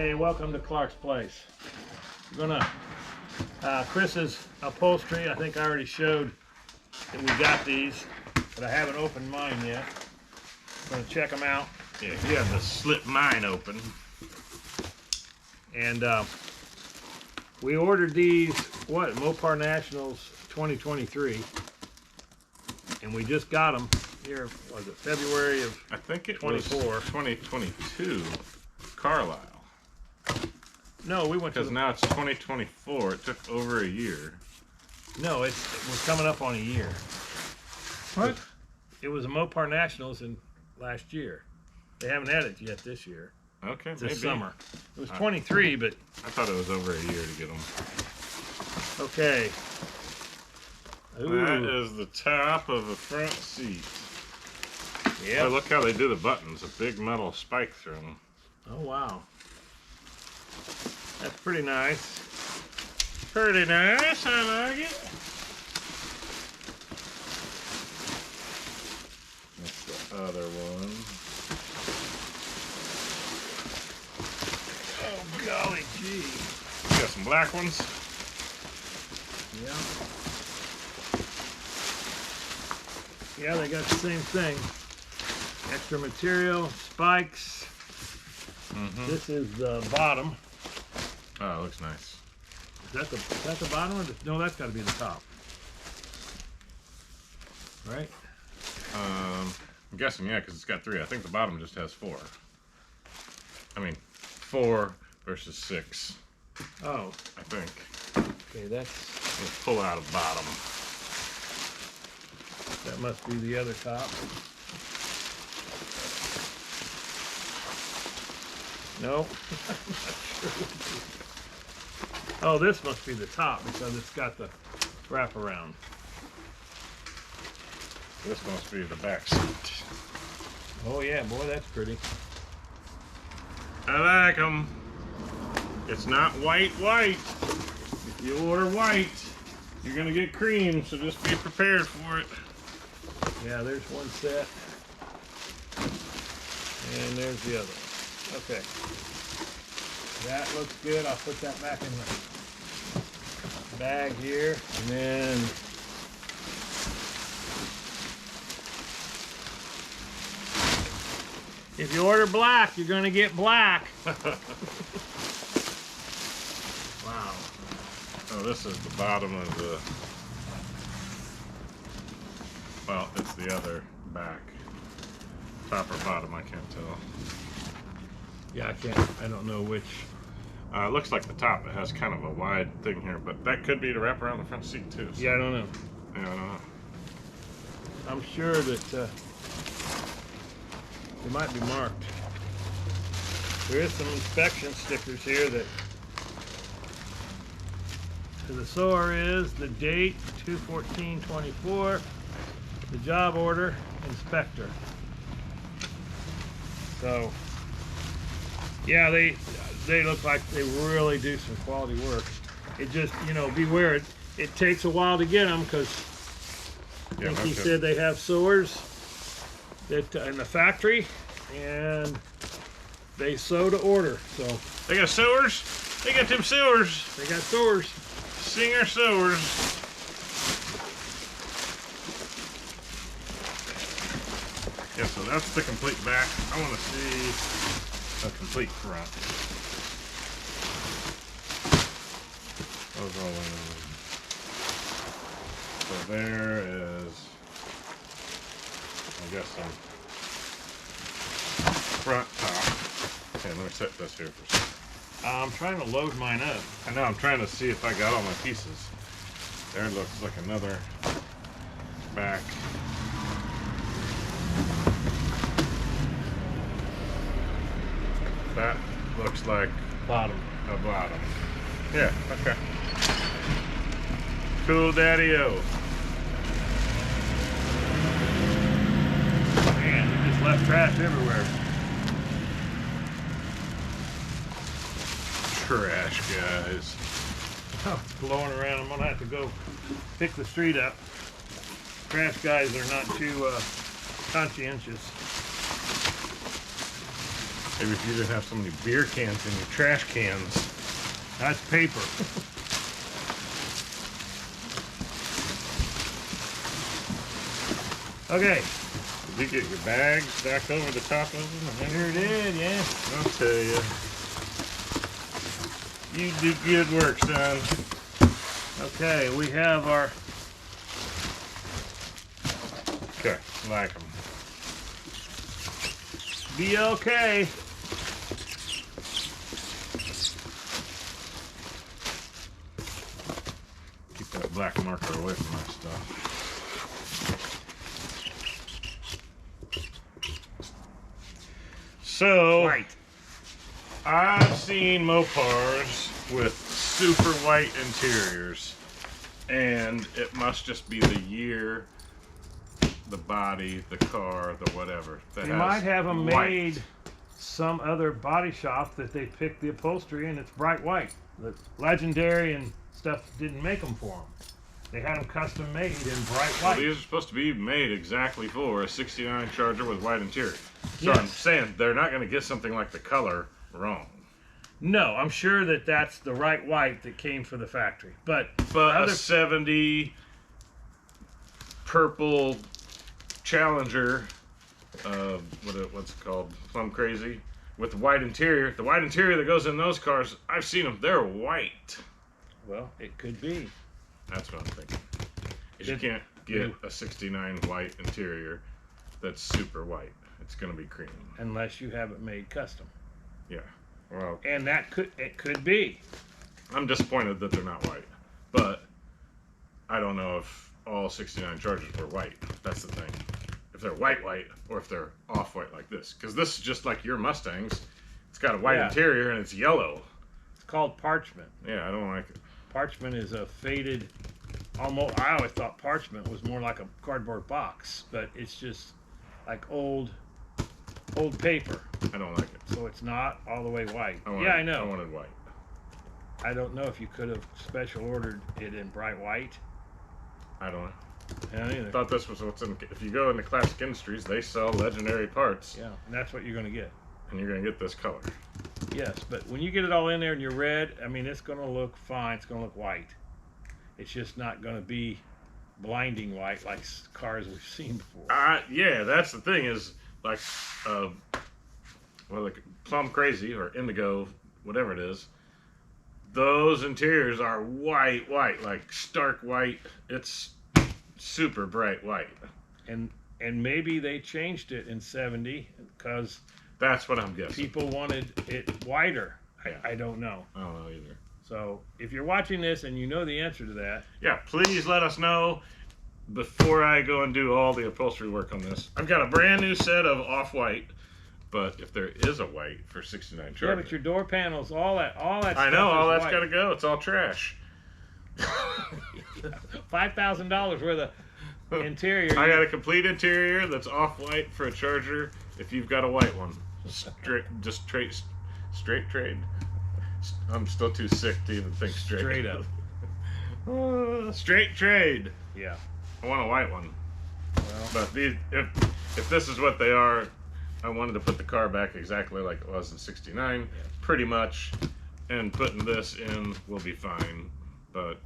Hey, welcome to Clark's Place. We're gonna, Chris's upholstery, I think I already showed that we got these, but I haven't opened mine yet. I'm gonna check them out. Yeah, you have to slip mine open. And we ordered these, what, Mopar Nationals 2023. And we just got them here, was it February of I think it 24. was 2022 Carlisle. No, we went to Because now it's 2024. It took over a year. No, we're coming up on a year. What? It was a Mopar Nationals in last year. They haven't had it yet this year. Okay, This maybe. summer. It was 23, but I thought it was over a year to get them. okay. That Ooh. is the top of the front seat. Yeah. Oh, look how they do the buttons. A big metal spike through them. Oh wow. That's pretty nice. Pretty nice. I like it. That's the other one. Oh golly gee. You got some black ones. Yeah. Yeah, they got the same thing. Extra material, spikes. Mm-hmm. This is the bottom. Oh, it looks nice. Is that the bottom or no, that's got to be the top. Right? I'm guessing, yeah, because it's got 3. I think the bottom just has 4. I mean, 4 versus 6. Oh, I think. okay, Let's pull out a bottom. that must be the other top. No. Oh, this must be the top because it's got the wraparound. This must be the back seat. Oh yeah, boy, that's pretty. I like them. It's not white. If you order white, you're gonna get cream, so just be prepared for it. Yeah, there's one set. And there's the other one. Okay. That looks good. I'll put that back in the bag here. And then if you order black, you're gonna get black. Wow. Oh, this is the bottom of the. Well, it's the other back. Top or bottom, I can't tell. Yeah, I don't know which. It looks like the top. It has kind of a wide thing here, but that could be to wrap around the front seat too. So. Yeah, I don't know. Yeah, I don't know. I'm sure that they might be marked. There is some inspection stickers here that the SOAR is, the date 2/14/24, the job order, inspector. So yeah, they look like they really do some quality work. It just, you know, beware, it takes a while to get them because I think he said they have sewers that in the factory and they sew to order. So They got sewers. They got them sewers. they got sewers. Singer sewers. Yeah, so that's the complete back. I want to see a complete front. Those all in. So there is, I guess, some front top. Okay, let me set this here for a second. I'm trying to load mine up. I know, I'm trying to see if I got all my pieces. There looks like another back. That looks like Bottom. a bottom. Yeah, okay. Cool daddy-o. Man, you just left trash everywhere. Trash guys. Oh, it's blowing around. I'm gonna have to go pick the street up. Trash guys are not too conscientious. Maybe if you didn't have so many beer cans in your trash cans. That's paper. Okay. Did you get your bag stacked over the top of them? Sure did, yeah. I'll tell you. You do good work, son. Okay, we have our... Okay, like them. Be okay. Keep that black marker away from my stuff. So, White. I've seen Mopars with super white interiors, and it must just be the year, the body, the car, the whatever. That You has might have them white. made some other body shop that they picked the upholstery and it's bright white. The Legendary and stuff didn't make them for them. They had them custom made in bright Well, white. these are supposed to be made exactly for a 69 Charger with white interior. So Yes. I'm saying they're not going to get something like the color wrong. No, I'm sure that that's the right white that came from the factory. But a 70 purple Challenger, what's it called? Plum Crazy, with the white interior. The white interior that goes in those cars, I've seen them. They're white. well, it could be. That's what I'm thinking. Is you can't get a 69 white interior that's super white. It's going to be cream. Unless you have it made custom. Yeah. Well, And it could be. I'm disappointed that they're not white, but I don't know if all 69 Chargers were white. That's the thing. If they're white, or if they're off-white like this. Because this is just like your Mustangs. It's got a white Yeah. interior and it's yellow. It's called parchment. Yeah, I don't like it. Parchment is a faded, almost, I always thought parchment was more like a cardboard box, but it's just like old paper. I don't like it. So it's not all the way white. I Yeah, I know. I wanted white. I don't know if you could have special ordered it in bright white. I don't know. Yeah, I either. thought this was what's in. If you go into Classic Industries, they sell Legendary parts, Yeah, and that's what you're going to get. and you're going to get this color. Yes, but when you get it all in there and you're red, I mean, it's going to look fine. It's going to look white. It's just not going to be blinding white like cars we've seen before. Yeah, that's the thing is, like, like Plum Crazy or Indigo, whatever it is, those interiors are white, like stark white. It's super bright white. And maybe they changed it in 70 because That's what I'm guessing. people wanted it whiter. Yeah. I don't know. I don't know either. So if you're watching this and you know the answer to that, Yeah, please let us know before I go and do all the upholstery work on this. I've got a brand new set of off-white, but if there is a white for 69 Charger. yeah, but your door panels, all that I know, all that's got to go. It's all trash. $5,000 worth of interior. I got a complete interior that's off-white for a Charger. If you've got a white one, straight trade. I'm still too sick to even think straight. Straight up. Straight trade. Yeah. I want a white one. Well, But if this is what they are, I wanted to put the car back exactly like it was in 69, pretty much, and putting this in will be fine. But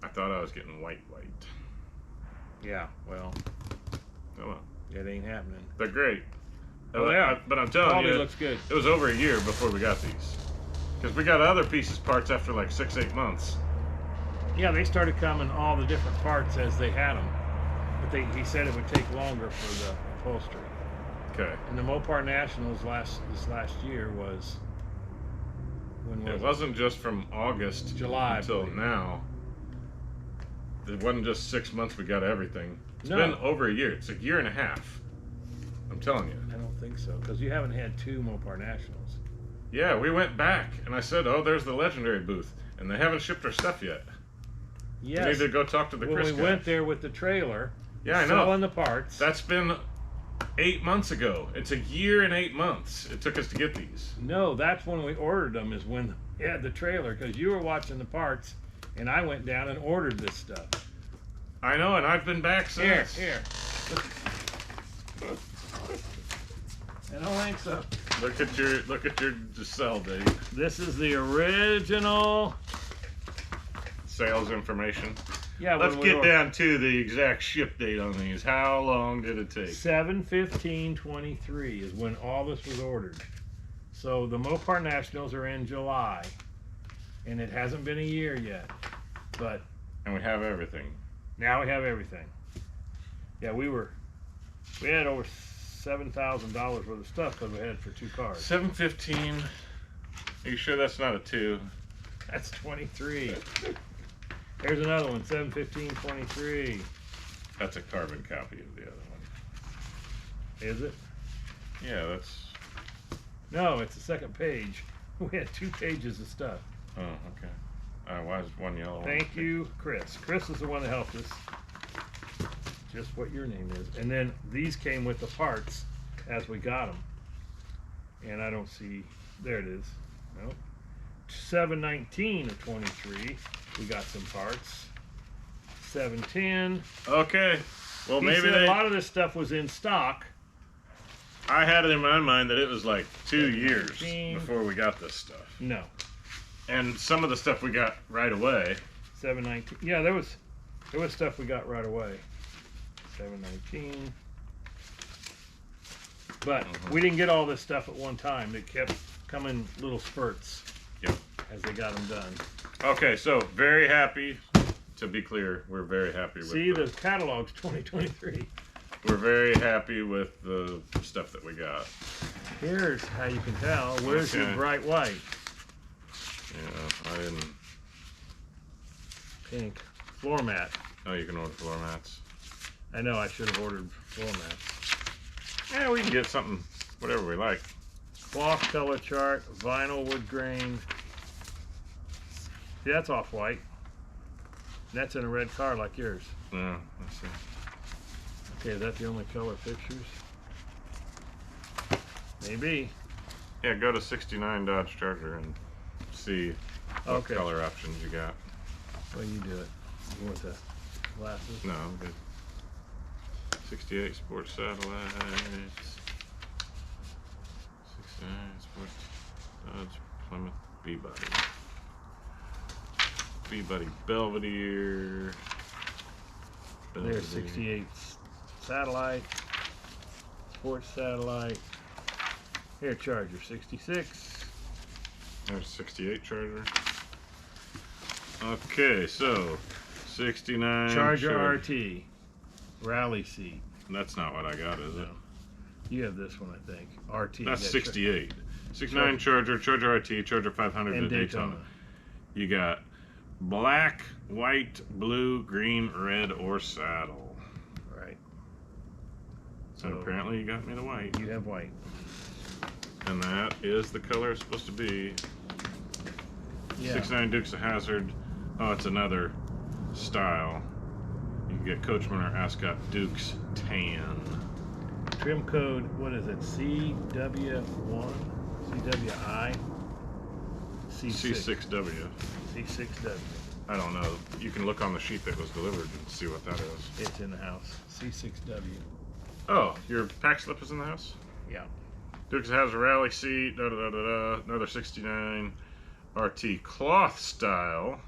I thought I was getting white. yeah. Well, Oh well, it ain't happening. they're great. Oh, yeah. But I'm telling Quality you, looks good. it was over a year before we got these. Because we got other pieces, parts after like 6-8 months. Yeah, they started coming all the different parts as they had them, but he said it would take longer for the upholstery. Okay. And the Mopar Nationals this last year was when was It wasn't just from August July, I until believe. now. It wasn't just 6 months we got everything. It's No. been over a year. It's a year and a half. I'm telling you. I don't think so, because you haven't had 2 Mopar Nationals. Yeah, we went back and I said, "Oh, there's the Legendary booth," and they haven't shipped our stuff yet. Yes. We need to go talk to the When Chris we guy. went there with the trailer, Yeah, I know. selling the parts. That's been 8 months ago. It's a year and 8 months it took us to get these. No, that's when we ordered them. Is when we had the trailer, because you were watching the parts, and I went down and ordered this stuff. I know, and I've been back since. Here. I don't think so. Look at your sell date. This is the original. Sales information. Yeah, Let's when we get were- down to the exact ship date on these. How long did it take? 7/15/23 is when all this was ordered. So the Mopar Nationals are in July, and it hasn't been a year yet. But And we have everything. now we have everything. Yeah, we had over $7,000 worth of stuff because we had it for 2 cars. 715. Are you sure that's not a 2? That's 23. There's another one, 7/15/23. That's a carbon copy of the other one. Is it? Yeah, that's. No, it's the second page. We had 2 pages of stuff. Oh, okay. Why is one yellow? Thank you, Chris. Chris is the one that helped us. Just what your name is. And then these came with the parts as we got them. And I don't see, there it is. No. 7/19/23, we got some parts. 7/10. Okay. Well, He maybe said they. a lot of this stuff was in stock. I had it in my mind that it was like 2 years 17. before we got this stuff. No. And some of the stuff we got right away. 7/19. Yeah, there was stuff we got right away. 7/19. But we didn't get all this stuff at one time. It kept coming little spurts. Yep. As they got them done. Okay, so very happy. To be clear, we're very happy with. See, the catalog's 2023. We're very happy with the stuff that we got. Here's how you can tell. Where's your Okay. bright white? Yeah, I didn't. Pink. Floor mat. Oh, you can order floor mats. I know I should have ordered floor mats. Yeah, we can get something, whatever we like. Cloth color chart. Vinyl wood grain. See, that's off-white. That's in a red car like yours. Yeah, let's see. Okay, is that the only color pictures? Maybe. Yeah, go to 69 Dodge Charger and see what Okay. color options you got. Well, you do it. You want the glasses? No, I'm good. 68 Sports Satellites. 69 Sports Dodge Plymouth B-Body. B-Body Belvedere. There's 68 satellite. Sports satellite. Here, Charger 66. There's 68 Charger. Okay, so 69 Charger RT. Rally seat. That's not what I got, is it? No. You have this one, I think. RT. That's that 68. 69 Charger, Charger RT, Charger 500 And at Daytona. Daytona. You got black, white, blue, green, red, or saddle. Right. So So apparently you got me the white. you have white. And that is the color it's supposed to be. Yeah. 69 Dukes of Hazzard. Oh, it's another style. You can get Coachman or Ascot Dukes Tan. Trim code, what is it? CW1? CWI? C6. C6W. C6W. I don't know. You can look on the sheet that was delivered and see what that is. It's in the house. C6W. Oh, your pack slip is in the house? Yeah. Dukes has a rally seat, another 69 RT cloth style.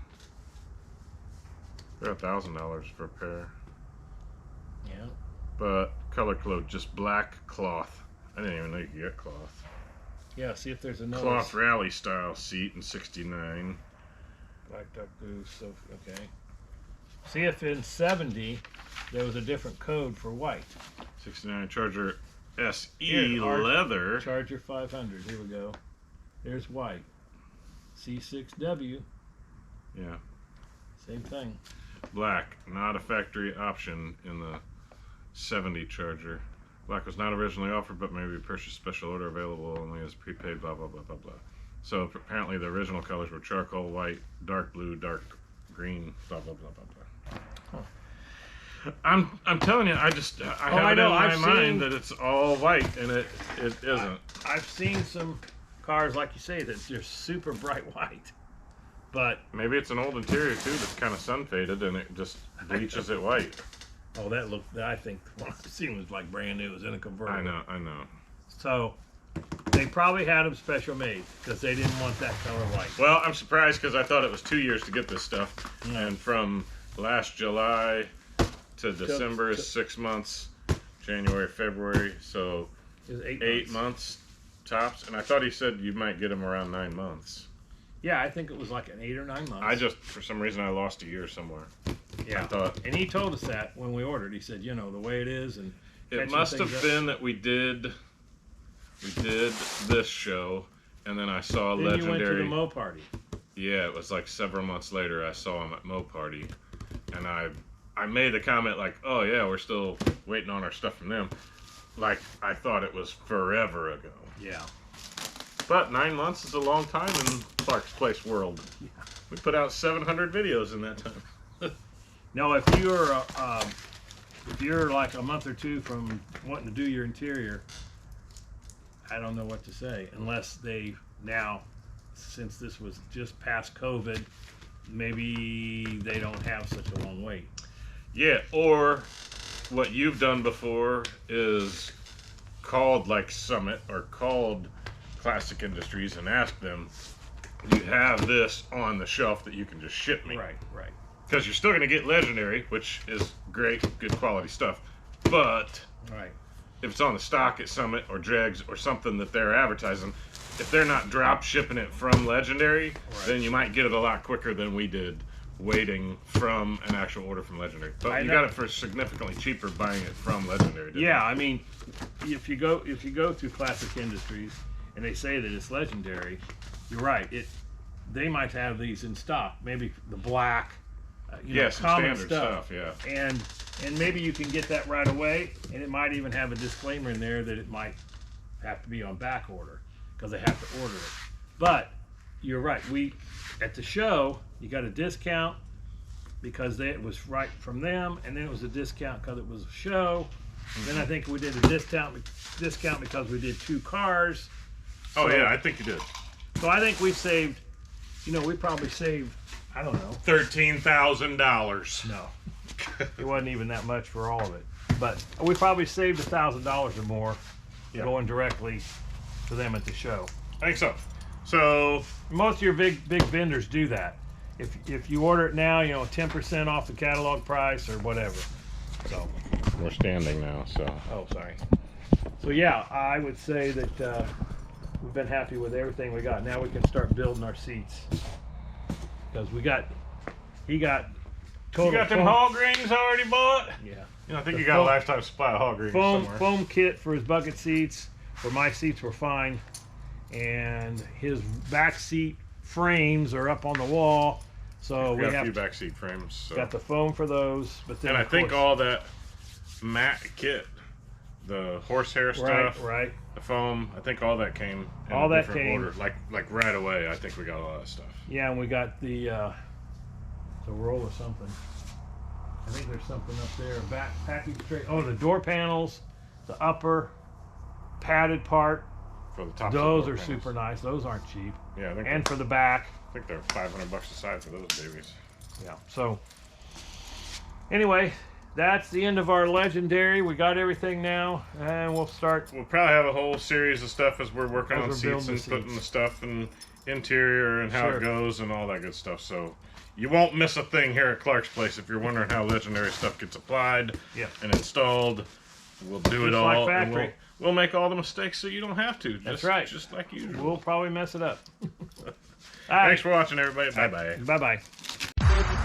They're $1,000 for a pair. Yeah. But color code, just black cloth. I didn't even know you could get cloth. Yeah, see if there's another. Cloth rally style seat in 69. Black Duck Goose, so, okay. See if in 70 there was a different code for white. 69 Charger SE Here, our leather. Charger 500, here we go. There's white. C6W, Yeah. same thing. Black, not a factory option in the 70 Charger. Black was not originally offered, but may be purchased special order available only as prepaid, blah, blah, blah, blah, blah. So apparently the original colors were charcoal white, dark blue, dark green, blah, blah, blah, blah, blah. I'm telling you, I have it know, in my I've mind seen- that it's all white, and it isn't. I've seen some cars, like you say, that just super bright white. But, Maybe it's an old interior too that's kind of sun faded, and it just bleaches it white. oh, that looked, I think the one I've seen was like brand new. It was in a convertible. I know. So, They probably had them special made because they didn't want that color white. Well, I'm surprised because I thought it was 2 years to get this stuff, and from last July to December is 6 months, January, February, so It was 8 months tops. And I thought he said you might get them around 9 months. Yeah, I think it was like an 8 or 9 months. For some reason, I lost a year somewhere. Yeah, I thought, and he told us that when we ordered. He said, you know, the way it is, and it must have been that we did this show, and then I saw then Legendary. you went to the Mo party. Yeah, it was like several months later. I saw him at Mo Party, and I made the comment like, "Oh yeah, we're still waiting on our stuff from them." Like I thought it was forever ago. Yeah. But 9 months is a long time in Clark's Place world. Yeah. We put out 700 videos in that time. Now, if you're like a month or two from wanting to do your interior, I don't know what to say. Unless they now, since this was just past COVID, maybe they don't have such a long wait. Yeah, or what you've done before is called like Summit or called Classic Industries and asked them, "You have this on the shelf that you can just ship me?" Right. Because you're still going to get Legendary, which is great, good quality stuff. But Right. if it's on the stock at Summit or Dregs or something that they're advertising, if they're not drop shipping it from Legendary, then you might get it a lot quicker than we did waiting from an actual order from Legendary. But you got it for significantly cheaper buying it from Legendary. Yeah, I mean, if you go through Classic Industries and they say that it's Legendary, you're right. They might have these in stock. Maybe the black, some common standard stuff. Yeah. And maybe you can get that right away, and it might even have a disclaimer in there that it might have to be on back order because they have to order it. But you're right. At the show, you got a discount because it was right from them, and then it was a discount because it was a show. Then I think we did a discount because we did 2 cars. Oh yeah, I think you did. So I think we saved. We probably saved. I don't know. $13,000. No, it wasn't even that much for all of it. But we probably saved $1,000 or more going directly to them at the show. I think so. So most of your big vendors do that. If you order it now, 10% off the catalog price or whatever. So we're standing now. So sorry. So yeah, I would say that we've been happy with everything we got. Now we can start building our seats because he got total. You got them hog rings already bought? Yeah. I think you got a lifetime supply of hog rings somewhere. Foam kit for his bucket seats, where my seats were fine, and his back seat frames are up on the wall. So we have a few back seat frames. So. Got the foam for those, but then I think all that matte kit, the horsehair stuff, right, the foam, I think all that came in all a that different came order. Like right away. I think we got a lot of stuff. Yeah, and we got the roll of something. I think there's something up there. Back package tray. Oh, the door panels, the upper padded part. For the top. Those are super nice. Those aren't cheap. Yeah, I think. And for the back. I think they're $500 a side for those babies. Yeah. So anyway, that's the end of our Legendary. We got everything now, and we'll start. We'll probably have a whole series of stuff as we're working on seats and putting the stuff in interior and how it goes and all that good stuff. So you won't miss a thing here at Clark's Place if you're wondering how Legendary stuff gets applied and installed. We'll do it all. Like factory. And we'll make all the mistakes so you don't have to. That's right. Just like usual. We'll probably mess it up. Thanks for watching, everybody. Bye-bye. Bye-bye.